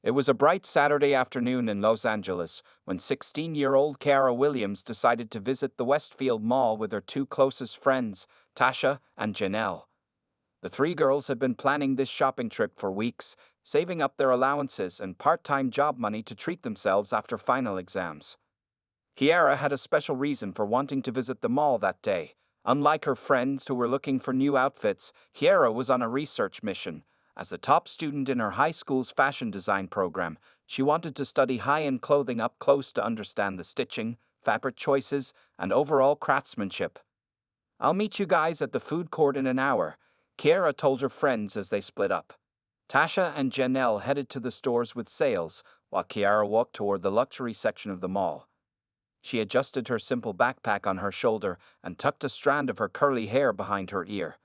It was a bright Saturday afternoon in Los Angeles when 16-year-old Kiara Williams decided to visit the Westfield Mall with her two closest friends, Tasha and Janelle. The three girls had been planning this shopping trip for weeks, saving up their allowances and part-time job money to treat themselves after final exams. Kiara had a special reason for wanting to visit the mall that day. Unlike her friends who were looking for new outfits, Kiara was on a research mission. As a top student in her high school's fashion design program, she wanted to study high-end clothing up close to understand the stitching, fabric choices, and overall craftsmanship. "I'll meet you guys at the food court in an hour," Kiara told her friends as they split up. Tasha and Janelle headed to the stores with sales, while Kiara walked toward the luxury section of the mall. She adjusted her simple backpack on her shoulder and tucked a strand of her curly hair behind her ear.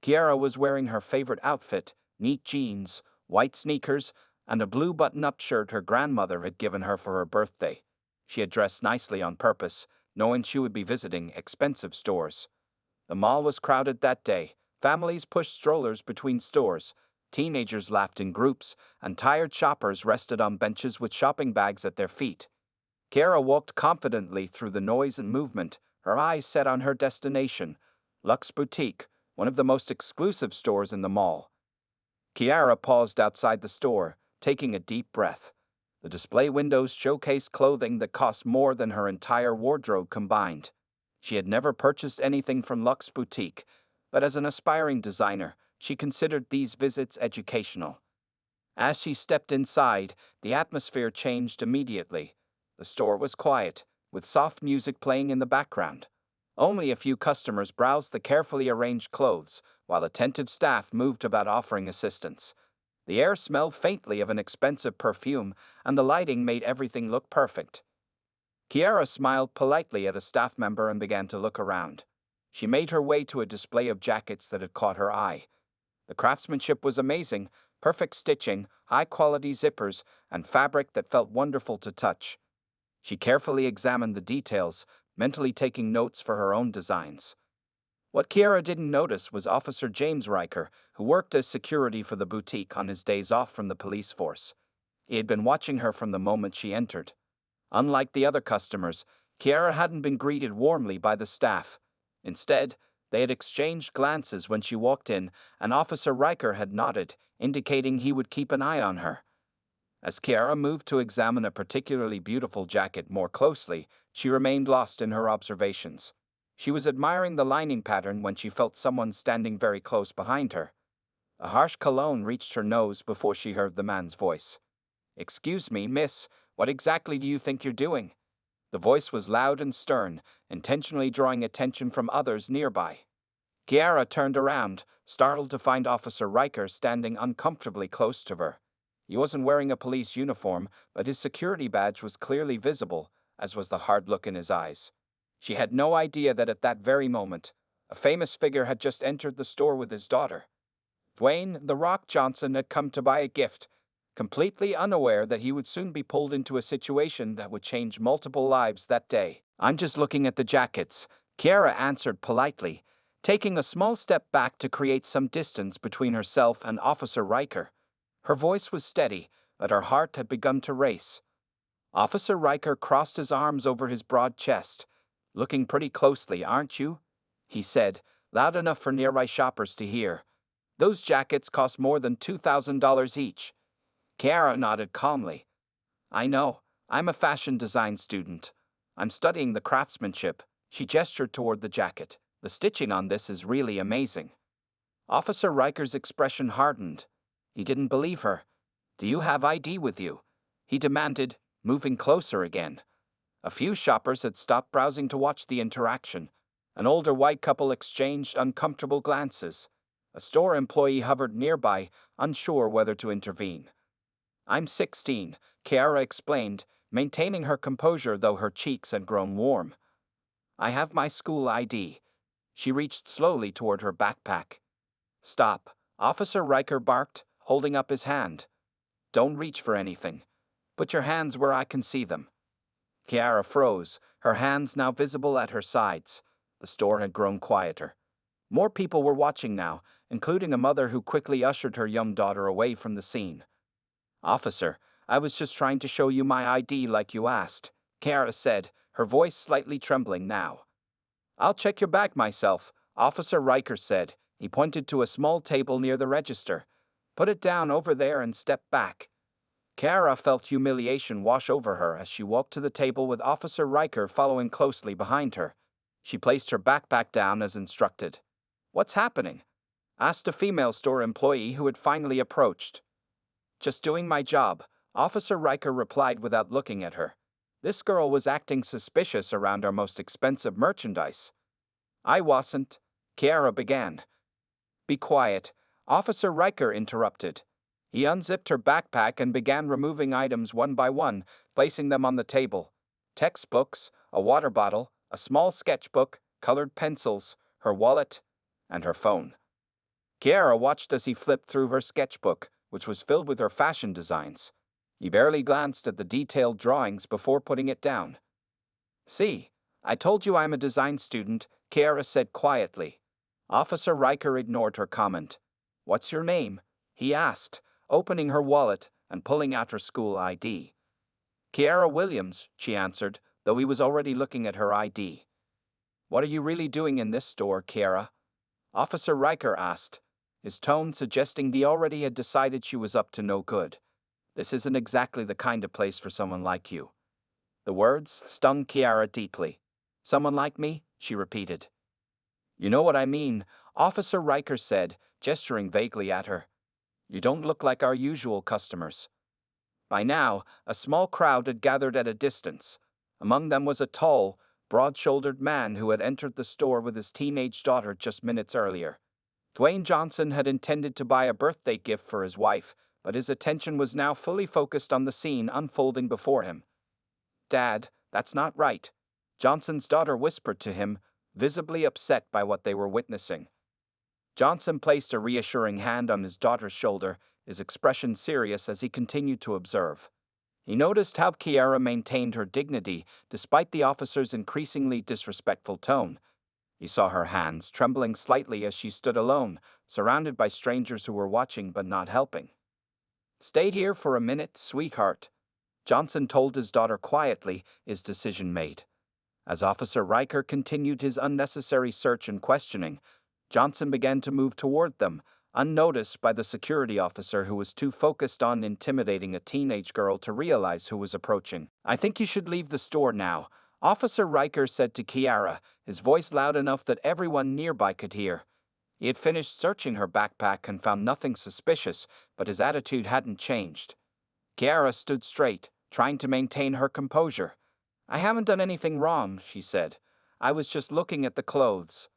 Kiara was wearing her favorite outfit, neat jeans, white sneakers, and a blue button-up shirt her grandmother had given her for her birthday. She had dressed nicely on purpose, knowing she would be visiting expensive stores. The mall was crowded that day. Families pushed strollers between stores, teenagers laughed in groups, and tired shoppers rested on benches with shopping bags at their feet. Kiara walked confidently through the noise and movement, her eyes set on her destination, Luxe Boutique, one of the most exclusive stores in the mall. Kiara paused outside the store, taking a deep breath. The display windows showcased clothing that cost more than her entire wardrobe combined. She had never purchased anything from Luxe Boutique, but as an aspiring designer, she considered these visits educational. As she stepped inside, the atmosphere changed immediately. The store was quiet, with soft music playing in the background. Only a few customers browsed the carefully arranged clothes, while attentive staff moved about offering assistance. The air smelled faintly of an expensive perfume, and the lighting made everything look perfect. Kiara smiled politely at a staff member and began to look around. She made her way to a display of jackets that had caught her eye. The craftsmanship was amazing, perfect stitching, high-quality zippers, and fabric that felt wonderful to touch. She carefully examined the details, mentally taking notes for her own designs. What Kiara didn't notice was Officer James Riker, who worked as security for the boutique on his days off from the police force. He had been watching her from the moment she entered. Unlike the other customers, Kiara hadn't been greeted warmly by the staff. Instead, they had exchanged glances when she walked in, and Officer Riker had nodded, indicating he would keep an eye on her. As Kiara moved to examine a particularly beautiful jacket more closely, she remained lost in her observations. She was admiring the lining pattern when she felt someone standing very close behind her. A harsh cologne reached her nose before she heard the man's voice. "Excuse me, miss, what exactly do you think you're doing?" The voice was loud and stern, intentionally drawing attention from others nearby. Kiara turned around, startled to find Officer Riker standing uncomfortably close to her. He wasn't wearing a police uniform, but his security badge was clearly visible, as was the hard look in his eyes. She had no idea that at that very moment, a famous figure had just entered the store with his daughter. Dwayne "The Rock" Johnson had come to buy a gift, completely unaware that he would soon be pulled into a situation that would change multiple lives that day. "I'm just looking at the jackets," Kiara answered politely, taking a small step back to create some distance between herself and Officer Riker. Her voice was steady, but her heart had begun to race. Officer Riker crossed his arms over his broad chest. "Looking pretty closely, aren't you?" he said, loud enough for nearby shoppers to hear. "Those jackets cost more than $2,000 each." Kiara nodded calmly. "I know, I'm a fashion design student. I'm studying the craftsmanship." She gestured toward the jacket. "The stitching on this is really amazing." Officer Riker's expression hardened. He didn't believe her. "Do you have ID with you?" he demanded, moving closer again. A few shoppers had stopped browsing to watch the interaction. An older white couple exchanged uncomfortable glances. A store employee hovered nearby, unsure whether to intervene. "I'm 16, Kiara explained, maintaining her composure though her cheeks had grown warm. "I have my school ID." She reached slowly toward her backpack. "Stop," Officer Riker barked, holding up his hand. "Don't reach for anything. Put your hands where I can see them." Kiara froze, her hands now visible at her sides. The store had grown quieter. More people were watching now, including a mother who quickly ushered her young daughter away from the scene. "Officer, I was just trying to show you my ID like you asked, Kiara said, her voice slightly trembling now. I'll check your bag myself, Officer Riker said. He pointed to a small table near the register. Put it down over there and step back. Kiara felt humiliation wash over her as she walked to the table with Officer Riker following closely behind her. She placed her backpack down as instructed. What's happening? Asked a female store employee who had finally approached. Just doing my job, Officer Riker replied without looking at her. This girl was acting suspicious around our most expensive merchandise. I wasn't, Kiara began. Be quiet, Officer Riker interrupted. He unzipped her backpack and began removing items one by one, placing them on the table. Textbooks, a water bottle, a small sketchbook, colored pencils, her wallet, and her phone. Kiara watched as he flipped through her sketchbook, which was filled with her fashion designs. He barely glanced at the detailed drawings before putting it down. See, I told you I'm a design student, Kiara said quietly. Officer Riker ignored her comment. What's your name? He asked, opening her wallet and pulling out her school ID. Kiara Williams, she answered, though he was already looking at her ID. What are you really doing in this store, Kiara? Officer Riker asked, his tone suggesting he already had decided she was up to no good. This isn't exactly the kind of place for someone like you. The words stung Kiara deeply. Someone like me? She repeated. You know what I mean, Officer Riker said, gesturing vaguely at her. You don't look like our usual customers. By now, a small crowd had gathered at a distance. Among them was a tall, broad-shouldered man who had entered the store with his teenage daughter just minutes earlier. Dwayne Johnson had intended to buy a birthday gift for his wife, but his attention was now fully focused on the scene unfolding before him. Dad, that's not right, Johnson's daughter whispered to him, visibly upset by what they were witnessing. Johnson placed a reassuring hand on his daughter's shoulder, his expression serious as he continued to observe. He noticed how Kiara maintained her dignity despite the officer's increasingly disrespectful tone. He saw her hands trembling slightly as she stood alone, surrounded by strangers who were watching but not helping. Stay here for a minute, sweetheart, Johnson told his daughter quietly, his decision made. As Officer Riker continued his unnecessary search and questioning, Johnson began to move toward them, unnoticed by the security officer who was too focused on intimidating a teenage girl to realize who was approaching. I think you should leave the store now, Officer Riker said to Kiara, his voice loud enough that everyone nearby could hear. He had finished searching her backpack and found nothing suspicious, but his attitude hadn't changed. Kiara stood straight, trying to maintain her composure. I haven't done anything wrong, she said. I was just looking at the clothes.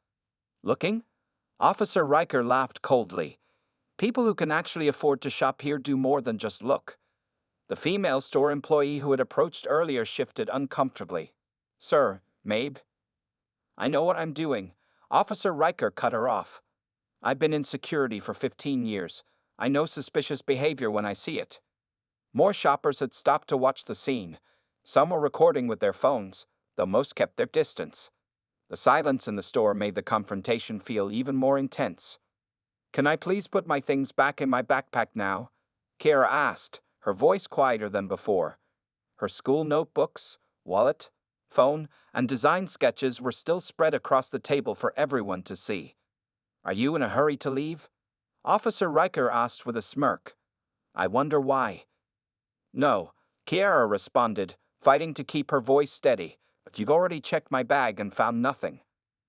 Looking? Officer Riker laughed coldly. People who can actually afford to shop here do more than just look. The female store employee who had approached earlier shifted uncomfortably. Sir, Mabe? I know what I'm doing. Officer Riker cut her off. I've been in security for 15 years. I know suspicious behavior when I see it. More shoppers had stopped to watch the scene. Some were recording with their phones, though most kept their distance. The silence in the store made the confrontation feel even more intense. Can I please put my things back in my backpack now? Kiara asked, her voice quieter than before. Her school notebooks, wallet, phone, and design sketches were still spread across the table for everyone to see. Are you in a hurry to leave? Officer Riker asked with a smirk. I wonder why. No, Kiara responded, fighting to keep her voice steady, but you've already checked my bag and found nothing.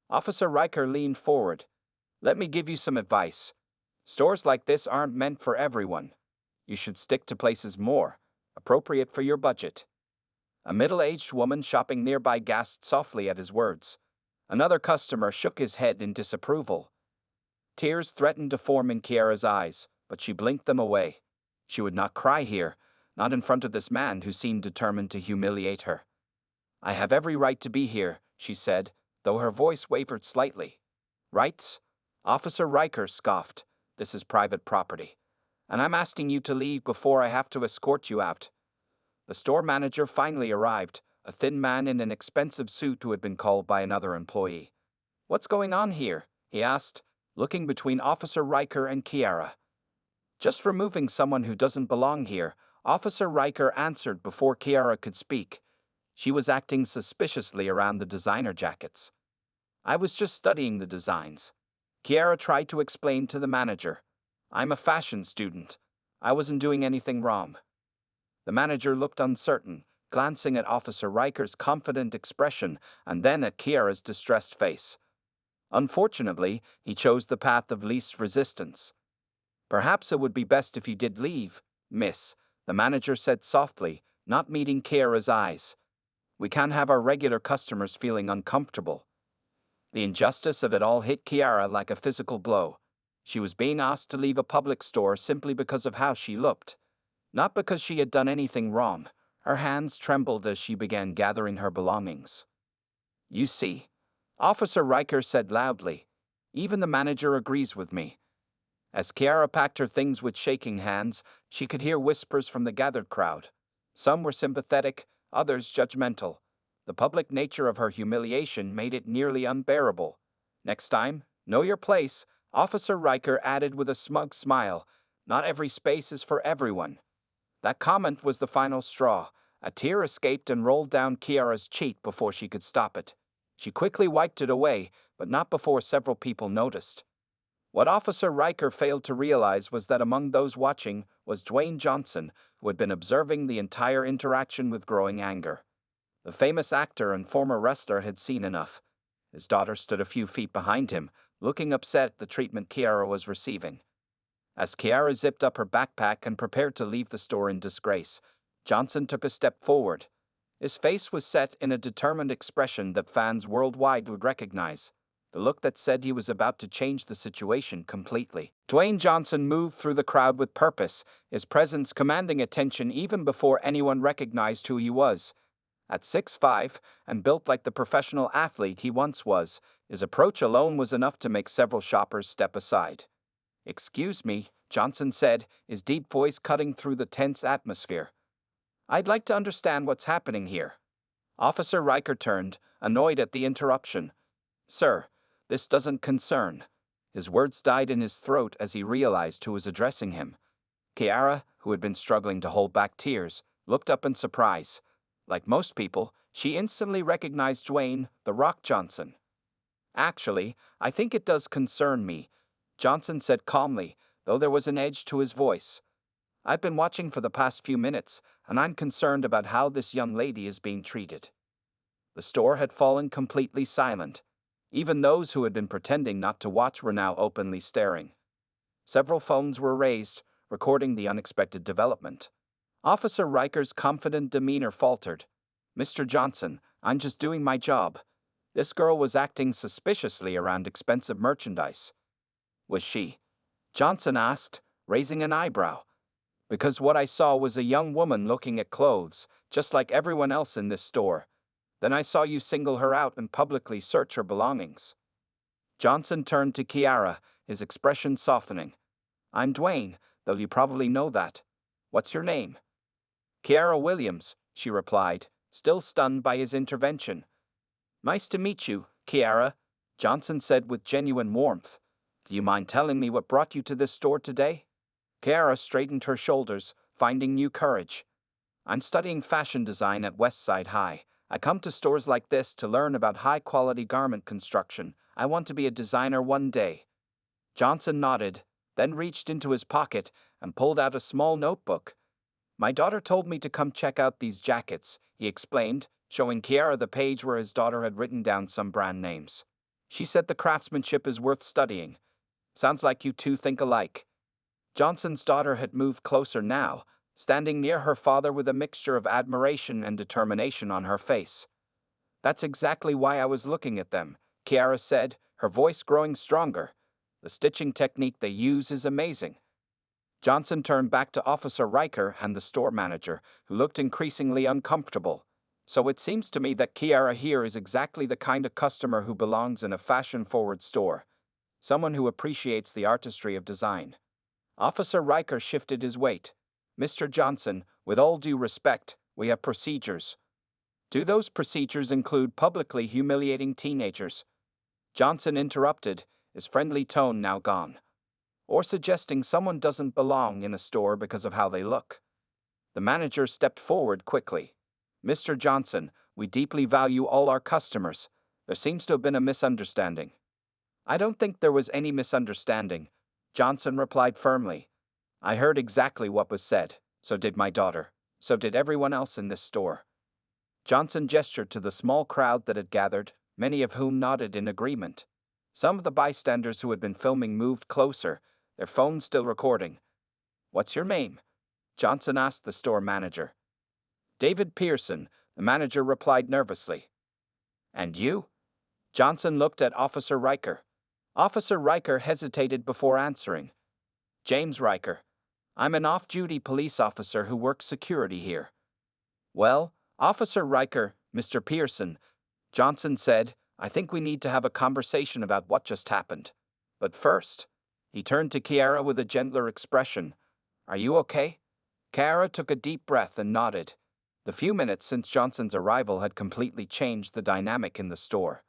Officer Riker leaned forward. Let me give you some advice. Stores like this aren't meant for everyone. You should stick to places more appropriate for your budget. A middle-aged woman shopping nearby gasped softly at his words. Another customer shook his head in disapproval. Tears threatened to form in Kiara's eyes, but she blinked them away. She would not cry here, not in front of this man who seemed determined to humiliate her. I have every right to be here, she said, though her voice wavered slightly. Rights? Officer Riker scoffed. This is private property. And I'm asking you to leave before I have to escort you out. The store manager finally arrived, a thin man in an expensive suit who had been called by another employee. What's going on here? He asked, looking between Officer Riker and Kiara. Just removing someone who doesn't belong here, Officer Riker answered before Kiara could speak. She was acting suspiciously around the designer jackets. I was just studying the designs. Kiara tried to explain to the manager. I'm a fashion student. I wasn't doing anything wrong. The manager looked uncertain, glancing at Officer Riker's confident expression and then at Kiara's distressed face. Unfortunately, he chose the path of least resistance. Perhaps it would be best if you did leave, miss, the manager said softly, not meeting Kiara's eyes. We can't have our regular customers feeling uncomfortable. The injustice of it all hit Kiara like a physical blow. She was being asked to leave a public store simply because of how she looked. Not because she had done anything wrong. Her hands trembled as she began gathering her belongings. You see, Officer Riker said loudly. Even the manager agrees with me. As Kiara packed her things with shaking hands, she could hear whispers from the gathered crowd. Some were sympathetic, others judgmental. The public nature of her humiliation made it nearly unbearable. Next time, know your place, Officer Riker added with a smug smile. Not every space is for everyone. That comment was the final straw. A tear escaped and rolled down Kiara's cheek before she could stop it. She quickly wiped it away, but not before several people noticed. What Officer Riker failed to realize was that among those watching was Dwayne Johnson, who had been observing the entire interaction with growing anger. The famous actor and former wrestler had seen enough. His daughter stood a few feet behind him, looking upset at the treatment Kiara was receiving. As Kiara zipped up her backpack and prepared to leave the store in disgrace, Johnson took a step forward. His face was set in a determined expression that fans worldwide would recognize, the look that said he was about to change the situation completely. Dwayne Johnson moved through the crowd with purpose, his presence commanding attention even before anyone recognized who he was. At 6'5", and built like the professional athlete he once was, his approach alone was enough to make several shoppers step aside. Excuse me, Johnson said, his deep voice cutting through the tense atmosphere. I'd like to understand what's happening here. Officer Riker turned, annoyed at the interruption. Sir, this doesn't concern. His words died in his throat as he realized who was addressing him. Kiara, who had been struggling to hold back tears, looked up in surprise. Like most people, she instantly recognized Dwayne, "The Rock" Johnson. Actually, I think it does concern me, Johnson said calmly, though there was an edge to his voice. I've been watching for the past few minutes, and I'm concerned about how this young lady is being treated. The store had fallen completely silent. Even those who had been pretending not to watch were now openly staring. Several phones were raised, recording the unexpected development. Officer Riker's confident demeanor faltered. Mr. Johnson, I'm just doing my job. This girl was acting suspiciously around expensive merchandise. Was she? Johnson asked, raising an eyebrow. Because what I saw was a young woman looking at clothes, just like everyone else in this store. Then I saw you single her out and publicly search her belongings. Johnson turned to Kiara, his expression softening. I'm Dwayne, though you probably know that. What's your name? Kiara Williams, she replied, still stunned by his intervention. Nice to meet you, Kiara, Johnson said with genuine warmth. Do you mind telling me what brought you to this store today? Kiara straightened her shoulders, finding new courage. I'm studying fashion design at Westside High. I come to stores like this to learn about high-quality garment construction. I want to be a designer one day. Johnson nodded, then reached into his pocket and pulled out a small notebook. My daughter told me to come check out these jackets, he explained, showing Kiara the page where his daughter had written down some brand names. She said the craftsmanship is worth studying. Sounds like you two think alike. Johnson's daughter had moved closer now, standing near her father with a mixture of admiration and determination on her face. That's exactly why I was looking at them, Kiara said, her voice growing stronger. The stitching technique they use is amazing. Johnson turned back to Officer Riker and the store manager, who looked increasingly uncomfortable. So it seems to me that Kiara here is exactly the kind of customer who belongs in a fashion-forward store. Someone who appreciates the artistry of design. Officer Riker shifted his weight. Mr. Johnson, with all due respect, we have procedures. Do those procedures include publicly humiliating teenagers? Johnson interrupted, his friendly tone now gone. Or suggesting someone doesn't belong in a store because of how they look. The manager stepped forward quickly. Mr. Johnson, we deeply value all our customers. There seems to have been a misunderstanding. I don't think there was any misunderstanding, Johnson replied firmly. I heard exactly what was said. So did my daughter. So did everyone else in this store. Johnson gestured to the small crowd that had gathered, many of whom nodded in agreement. Some of the bystanders who had been filming moved closer, their phones still recording. What's your name? Johnson asked the store manager. David Pearson, the manager replied nervously. And you? Johnson looked at Officer Riker. Officer Riker hesitated before answering. James Riker. I'm an off-duty police officer who works security here. Well, Officer Riker, Mr. Pearson, Johnson said, I think we need to have a conversation about what just happened. But first, he turned to Kiara with a gentler expression. Are you okay? Kiara took a deep breath and nodded. The few minutes since Johnson's arrival had completely changed the dynamic in the store.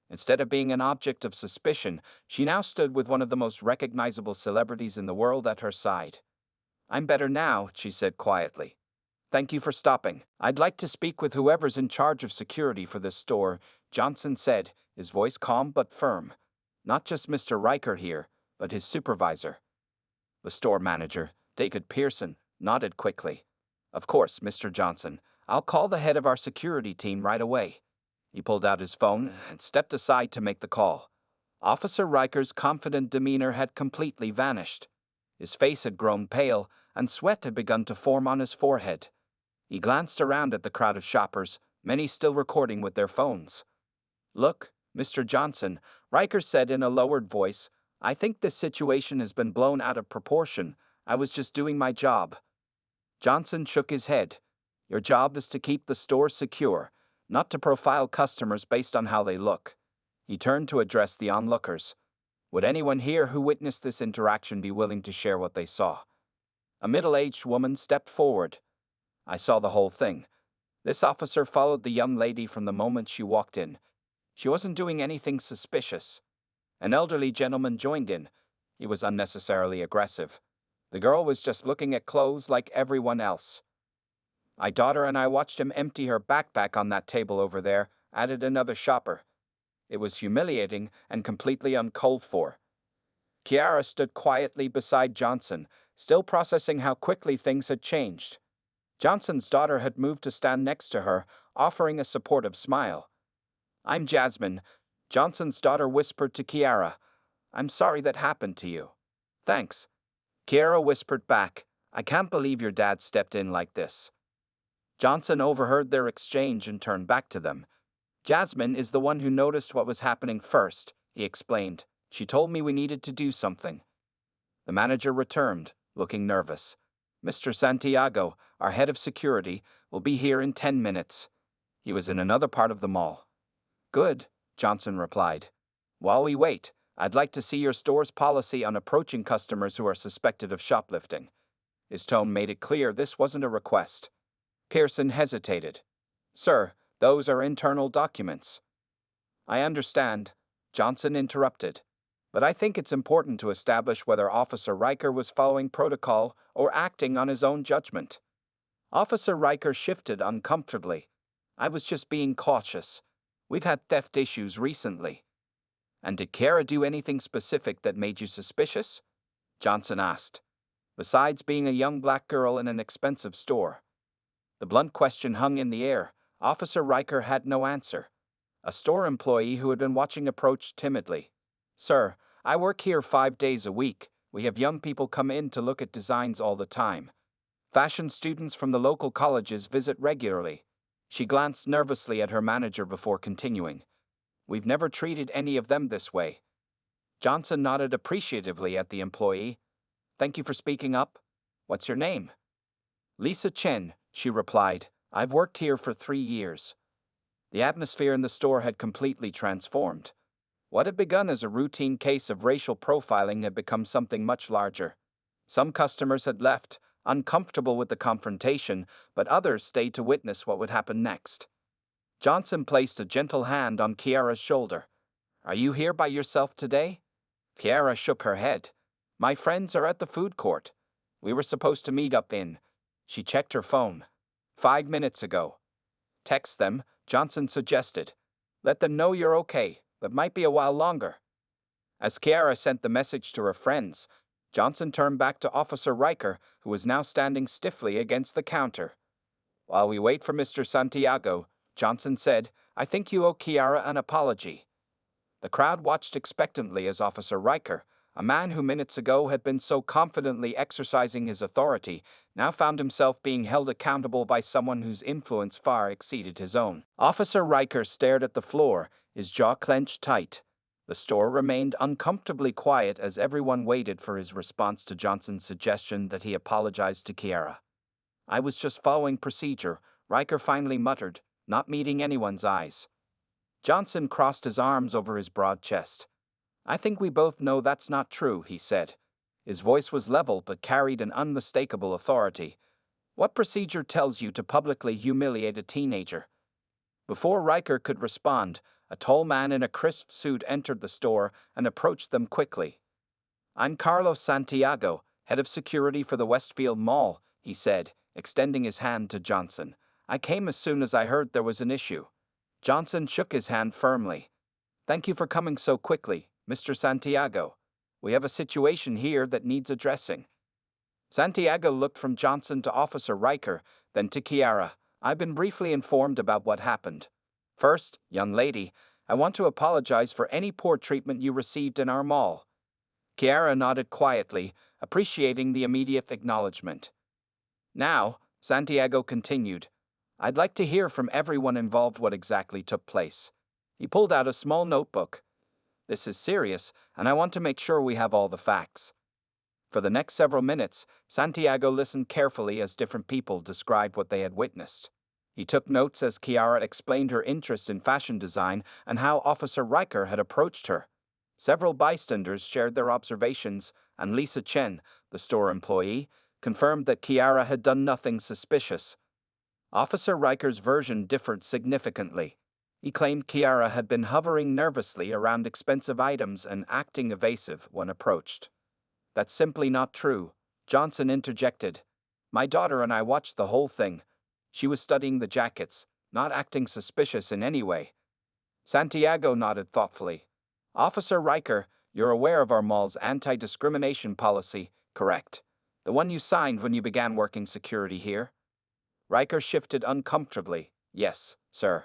Instead of being an object of suspicion, she now stood with one of the most recognizable celebrities in the world at her side. I'm better now, she said quietly. Thank you for stopping. I'd like to speak with whoever's in charge of security for this store, Johnson said, his voice calm but firm. Not just Mr. Riker here, but his supervisor. The store manager, David Pearson, nodded quickly. Of course, Mr. Johnson. I'll call the head of our security team right away. He pulled out his phone and stepped aside to make the call. Officer Riker's confident demeanor had completely vanished. His face had grown pale, and sweat had begun to form on his forehead. He glanced around at the crowd of shoppers, many still recording with their phones. Look, Mr. Johnson, Riker said in a lowered voice, I think this situation has been blown out of proportion. I was just doing my job. Johnson shook his head. Your job is to keep the store secure, not to profile customers based on how they look. He turned to address the onlookers. Would anyone here who witnessed this interaction be willing to share what they saw? A middle-aged woman stepped forward. I saw the whole thing. This officer followed the young lady from the moment she walked in. She wasn't doing anything suspicious. An elderly gentleman joined in. He was unnecessarily aggressive. The girl was just looking at clothes like everyone else. My daughter and I watched him empty her backpack on that table over there, added another shopper. It was humiliating and completely uncalled for. Kiara stood quietly beside Johnson, still processing how quickly things had changed. Johnson's daughter had moved to stand next to her, offering a supportive smile. I'm Jasmine, Johnson's daughter whispered to Kiara. I'm sorry that happened to you. Thanks. Kiara whispered back, I can't believe your dad stepped in like this. Johnson overheard their exchange and turned back to them. Jasmine is the one who noticed what was happening first, he explained. She told me we needed to do something. The manager returned, looking nervous. Mr. Santiago, our head of security, will be here in 10 minutes. He was in another part of the mall. Good, Johnson replied. While we wait, I'd like to see your store's policy on approaching customers who are suspected of shoplifting. His tone made it clear this wasn't a request. Pearson hesitated. Sir, those are internal documents. I understand, Johnson interrupted. But I think it's important to establish whether Officer Riker was following protocol or acting on his own judgment. Officer Riker shifted uncomfortably. I was just being cautious. We've had theft issues recently. And did Kara do anything specific that made you suspicious? Johnson asked. Besides being a young black girl in an expensive store. The blunt question hung in the air. Officer Riker had no answer. A store employee who had been watching approached timidly. Sir, I work here 5 days a week. We have young people come in to look at designs all the time. Fashion students from the local colleges visit regularly. She glanced nervously at her manager before continuing. We've never treated any of them this way. Johnson nodded appreciatively at the employee. Thank you for speaking up. What's your name? Lisa Chen, she replied. I've worked here for 3 years. The atmosphere in the store had completely transformed. What had begun as a routine case of racial profiling had become something much larger. Some customers had left, uncomfortable with the confrontation, but others stayed to witness what would happen next. Johnson placed a gentle hand on Kiara's shoulder. Are you here by yourself today? Kiara shook her head. My friends are at the food court. We were supposed to meet up in. She checked her phone. 5 minutes ago. Text them, Johnson suggested. Let them know you're okay, but might be a while longer. As Kiara sent the message to her friends, Johnson turned back to Officer Riker, who was now standing stiffly against the counter. While we wait for Mr. Santiago, Johnson said, I think you owe Kiara an apology. The crowd watched expectantly as Officer Riker, a man who minutes ago had been so confidently exercising his authority, now found himself being held accountable by someone whose influence far exceeded his own. Officer Riker stared at the floor, his jaw clenched tight. The store remained uncomfortably quiet as everyone waited for his response to Johnson's suggestion that he apologize to Kiara. I was just following procedure, Riker finally muttered, not meeting anyone's eyes. Johnson crossed his arms over his broad chest. I think we both know that's not true, he said. His voice was level but carried an unmistakable authority. What procedure tells you to publicly humiliate a teenager? Before Riker could respond, a tall man in a crisp suit entered the store and approached them quickly. I'm Carlos Santiago, head of security for the Westfield Mall, he said, extending his hand to Johnson. I came as soon as I heard there was an issue. Johnson shook his hand firmly. Thank you for coming so quickly, Mr. Santiago. We have a situation here that needs addressing. Santiago looked from Johnson to Officer Riker, then to Kiara. I've been briefly informed about what happened. First, young lady, I want to apologize for any poor treatment you received in our mall. Kiara nodded quietly, appreciating the immediate acknowledgement. Now, Santiago continued, I'd like to hear from everyone involved what exactly took place. He pulled out a small notebook. This is serious, and I want to make sure we have all the facts. For the next several minutes, Santiago listened carefully as different people described what they had witnessed. He took notes as Kiara explained her interest in fashion design and how Officer Riker had approached her. Several bystanders shared their observations, and Lisa Chen, the store employee, confirmed that Kiara had done nothing suspicious. Officer Riker's version differed significantly. He claimed Kiara had been hovering nervously around expensive items and acting evasive when approached. That's simply not true, Johnson interjected. My daughter and I watched the whole thing. She was studying the jackets, not acting suspicious in any way. Santiago nodded thoughtfully. Officer Riker, you're aware of our mall's anti-discrimination policy, correct? The one you signed when you began working security here? Riker shifted uncomfortably. Yes, sir.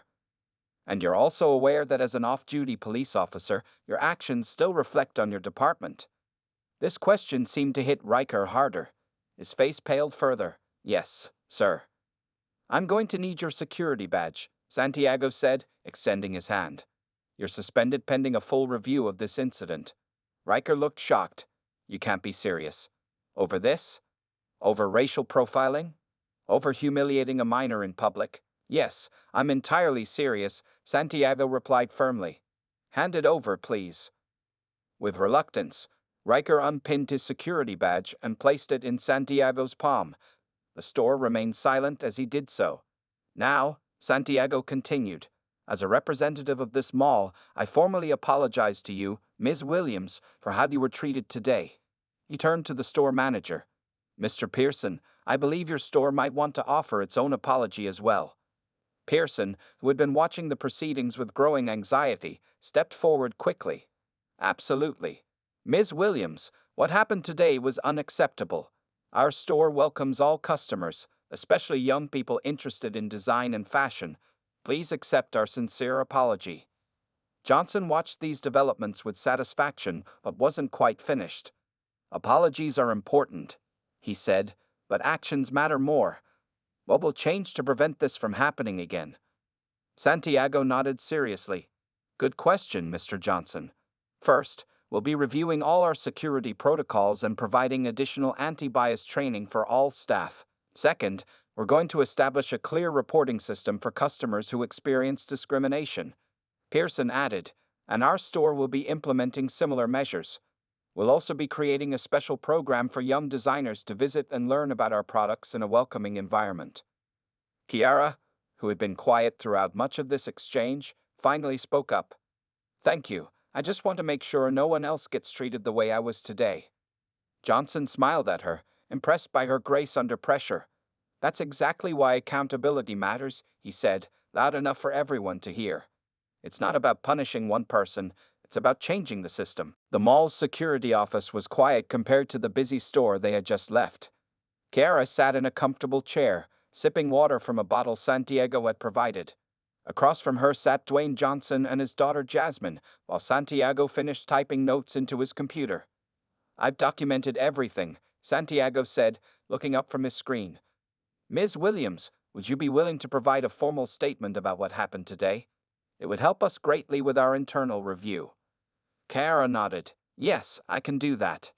And you're also aware that as an off-duty police officer, your actions still reflect on your department. This question seemed to hit Riker harder. His face paled further. Yes, sir. I'm going to need your security badge, Santiago said, extending his hand. You're suspended pending a full review of this incident. Riker looked shocked. You can't be serious. Over this? Over racial profiling? Over humiliating a minor in public? Yes, I'm entirely serious, Santiago replied firmly. Hand it over, please. With reluctance, Riker unpinned his security badge and placed it in Santiago's palm. The store remained silent as he did so. Now, Santiago continued, as a representative of this mall, I formally apologize to you, Ms. Williams, for how you were treated today. He turned to the store manager. Mr. Pearson, I believe your store might want to offer its own apology as well. Pearson, who had been watching the proceedings with growing anxiety, stepped forward quickly. Absolutely. Ms. Williams, what happened today was unacceptable. Our store welcomes all customers, especially young people interested in design and fashion. Please accept our sincere apology. Johnson watched these developments with satisfaction, but wasn't quite finished. Apologies are important, he said, but actions matter more. What will change to prevent this from happening again? Santiago nodded seriously. Good question, Mr. Johnson. First, we'll be reviewing all our security protocols and providing additional anti-bias training for all staff. Second, we're going to establish a clear reporting system for customers who experience discrimination. Pearson added, and our store will be implementing similar measures. We'll also be creating a special program for young designers to visit and learn about our products in a welcoming environment. Kiara, who had been quiet throughout much of this exchange, finally spoke up. Thank you. I just want to make sure no one else gets treated the way I was today. Johnson smiled at her, impressed by her grace under pressure. That's exactly why accountability matters, he said, loud enough for everyone to hear. It's not about punishing one person, it's about changing the system. The mall's security office was quiet compared to the busy store they had just left. Kiara sat in a comfortable chair, sipping water from a bottle Santiago had provided. Across from her sat Dwayne Johnson and his daughter Jasmine, while Santiago finished typing notes into his computer. I've documented everything, Santiago said, looking up from his screen. Ms. Williams, would you be willing to provide a formal statement about what happened today? It would help us greatly with our internal review. Kiara nodded. Yes, I can do that.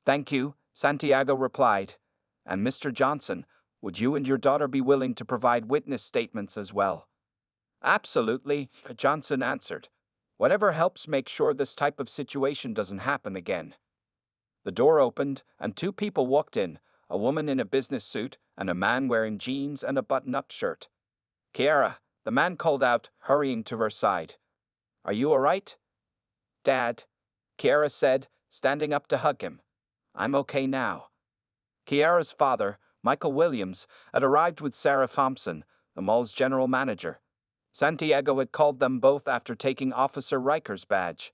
Thank you, Santiago replied. And Mr. Johnson, would you and your daughter be willing to provide witness statements as well? Absolutely, Johnson answered. Whatever helps make sure this type of situation doesn't happen again. The door opened, and two people walked in, a woman in a business suit and a man wearing jeans and a button-up shirt. Kiara, the man called out, hurrying to her side. Are you all right? Dad, Kiara said, standing up to hug him. I'm okay now. Kiara's father, Michael Williams, had arrived with Sarah Thompson, the mall's general manager. Santiago had called them both after taking Officer Riker's badge.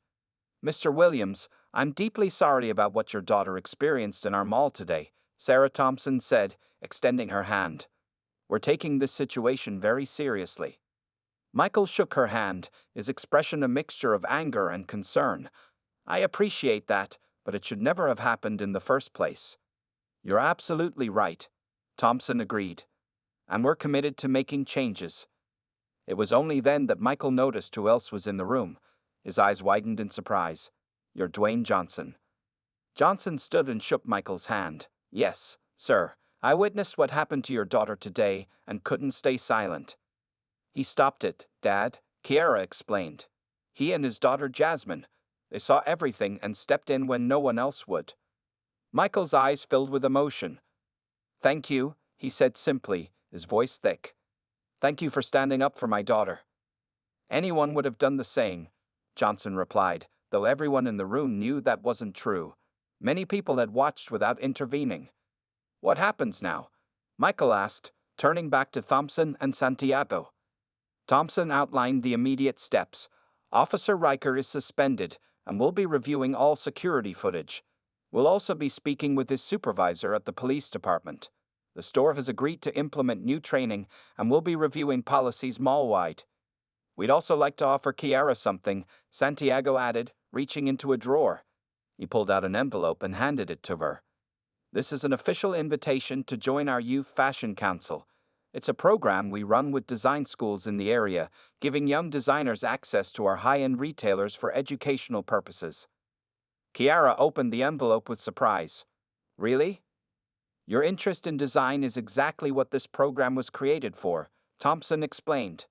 Mr. Williams, I'm deeply sorry about what your daughter experienced in our mall today, Sarah Thompson said, extending her hand. We're taking this situation very seriously. Michael shook her hand, his expression a mixture of anger and concern. I appreciate that, but it should never have happened in the first place. You're absolutely right, Thompson agreed. And we're committed to making changes. It was only then that Michael noticed who else was in the room. His eyes widened in surprise. You're Dwayne Johnson. Johnson stood and shook Michael's hand. Yes, sir. I witnessed what happened to your daughter today and couldn't stay silent. He stopped it, Dad, Kiara explained. He and his daughter Jasmine. They saw everything and stepped in when no one else would. Michael's eyes filled with emotion. Thank you, he said simply, his voice thick. Thank you for standing up for my daughter. Anyone would have done the same, Johnson replied, though everyone in the room knew that wasn't true. Many people had watched without intervening. What happens now? Michael asked, turning back to Thompson and Santiago. Thompson outlined the immediate steps. Officer Riker is suspended, and we'll be reviewing all security footage. We'll also be speaking with his supervisor at the police department. The store has agreed to implement new training, and we'll be reviewing policies mall-wide. We'd also like to offer Kiara something, Santiago added, reaching into a drawer. He pulled out an envelope and handed it to her. This is an official invitation to join our Youth Fashion Council. It's a program we run with design schools in the area, giving young designers access to our high-end retailers for educational purposes. Kiara opened the envelope with surprise. Really? Your interest in design is exactly what this program was created for, Thompson explained.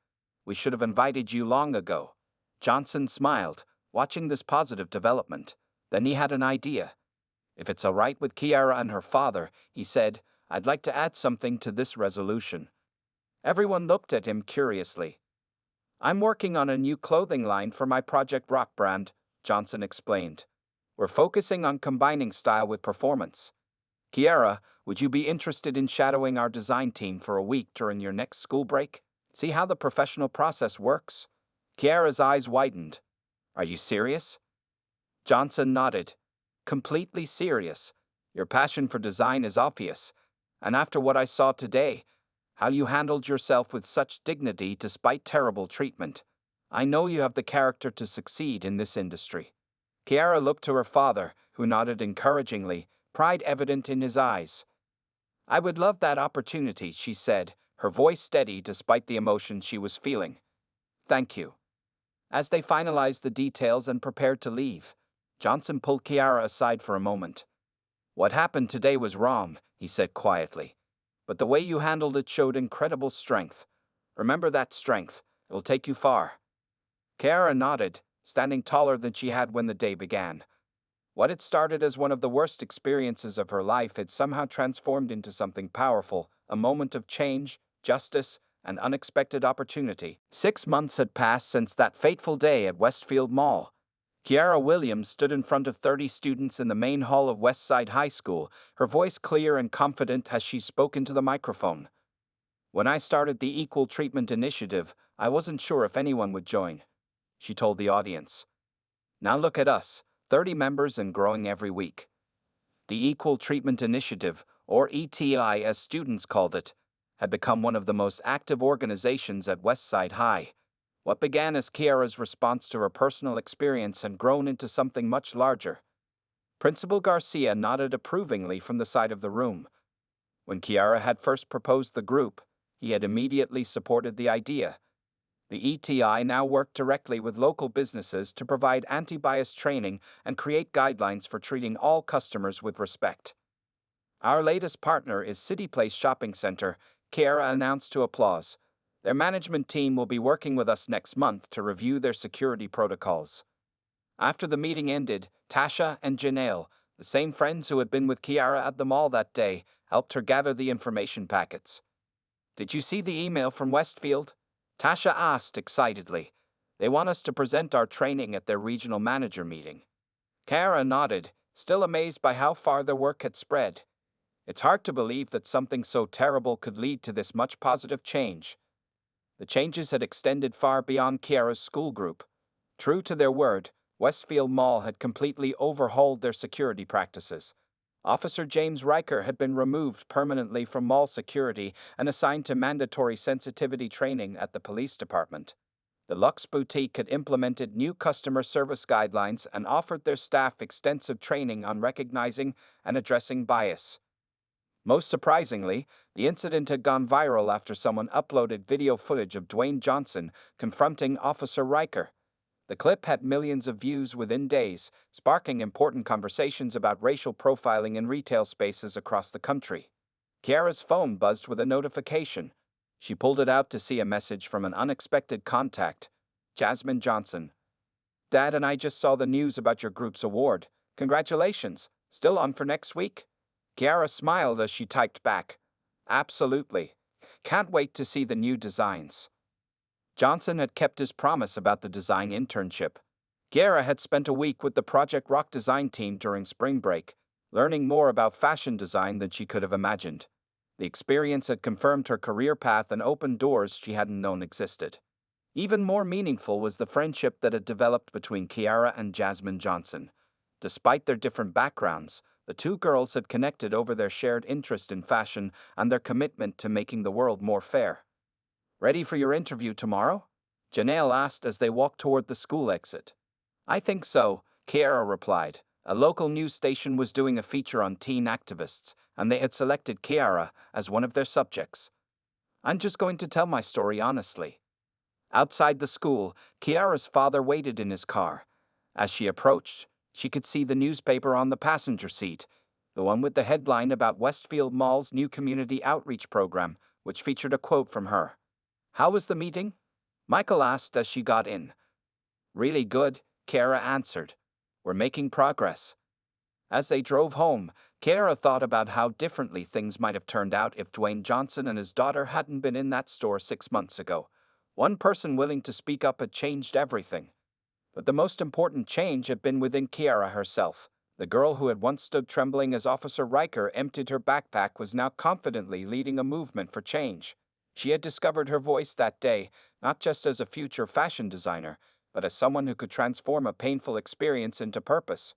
We should have invited you long ago. Johnson smiled, watching this positive development. Then he had an idea. If it's all right with Kiara and her father, he said, I'd like to add something to this resolution. Everyone looked at him curiously. I'm working on a new clothing line for my Project Rock brand, Johnson explained. We're focusing on combining style with performance. Kiara, would you be interested in shadowing our design team for a week during your next school break? See how the professional process works? Kiara's eyes widened. Are you serious? Johnson nodded. Completely serious. Your passion for design is obvious. And after what I saw today, how you handled yourself with such dignity despite terrible treatment, I know you have the character to succeed in this industry. Kiara looked to her father, who nodded encouragingly, pride evident in his eyes. I would love that opportunity, she said, her voice steady despite the emotion she was feeling. Thank you. As they finalized the details and prepared to leave, Johnson pulled Kiara aside for a moment. What happened today was wrong, he said quietly. But the way you handled it showed incredible strength. Remember that strength. It will take you far. Kiara nodded, standing taller than she had when the day began. What had started as one of the worst experiences of her life had somehow transformed into something powerful, a moment of change, justice, and unexpected opportunity. 6 months had passed since that fateful day at Westfield Mall. Kiara Williams stood in front of 30 students in the main hall of Westside High School, her voice clear and confident as she spoke into the microphone. "When I started the Equal Treatment Initiative, I wasn't sure if anyone would join," she told the audience. "Now look at us, 30 members and growing every week." The Equal Treatment Initiative, or ETI as students called it, had become one of the most active organizations at Westside High. What began as Kiara's response to her personal experience had grown into something much larger. Principal Garcia nodded approvingly from the side of the room. When Kiara had first proposed the group, he had immediately supported the idea. The ETI now worked directly with local businesses to provide anti-bias training and create guidelines for treating all customers with respect. "Our latest partner is City Place Shopping Center," Kiara announced to Applause. "Their management team will be working with us next month to review their security protocols." After the meeting ended, Tasha and Janelle, the same friends who had been with Kiara at the mall that day, helped her gather the information packets. "Did you see the email from Westfield?" Tasha asked excitedly. "They want us to present our training at their regional manager meeting." Kiara nodded, still amazed by how far their work had spread. It's hard to believe that something so terrible could lead to this much positive change. The changes had extended far beyond Kiara's school group. True to their word, Westfield Mall had completely overhauled their security practices. Officer James Riker had been removed permanently from mall security and assigned to mandatory sensitivity training at the police department. The Luxe Boutique had implemented new customer service guidelines and offered their staff extensive training on recognizing and addressing bias. Most surprisingly, the incident had gone viral after someone uploaded video footage of Dwayne Johnson confronting Officer Riker. The clip had millions of views within days, sparking important conversations about racial profiling in retail spaces across the country. Kiara's phone buzzed with a notification. She pulled it out to see a message from an unexpected contact. "Jasmine Johnson. Dad and I just saw the news about your group's award. Congratulations. Still on for next week?" Kiara smiled as she typed back. "Absolutely. Can't wait to see the new designs." Johnson had kept his promise about the design internship. Kiara had spent a week with the Project Rock design team during spring break, learning more about fashion design than she could have imagined. The experience had confirmed her career path and opened doors she hadn't known existed. Even more meaningful was the friendship that had developed between Kiara and Jasmine Johnson. Despite their different backgrounds, the two girls had connected over their shared interest in fashion and their commitment to making the world more fair. "Ready for your interview tomorrow?" Janelle asked as they walked toward the school exit. "I think so," Kiara replied. A local news station was doing a feature on teen activists, and they had selected Kiara as one of their subjects. "I'm just going to tell my story honestly." Outside the school, Kiara's father waited in his car. As she approached, she could see the newspaper on the passenger seat, the one with the headline about Westfield Mall's new community outreach program, which featured a quote from her. "How was the meeting?" Michael asked as she got in. "Really good," Kiara answered. "We're making progress." As they drove home, Kiara thought about how differently things might have turned out if Dwayne Johnson and his daughter hadn't been in that store 6 months ago. One person willing to speak up had changed everything. But the most important change had been within Kiara herself. The girl who had once stood trembling as Officer Riker emptied her backpack was now confidently leading a movement for change. She had discovered her voice that day, not just as a future fashion designer, but as someone who could transform a painful experience into purpose.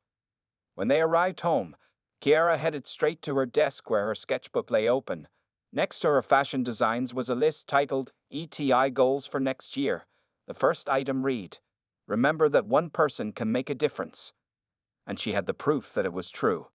When they arrived home, Kiara headed straight to her desk where her sketchbook lay open. Next to her fashion designs was a list titled ETI Goals for Next Year. The first item read, "Remember that one person can make a difference." And she had the proof that it was true.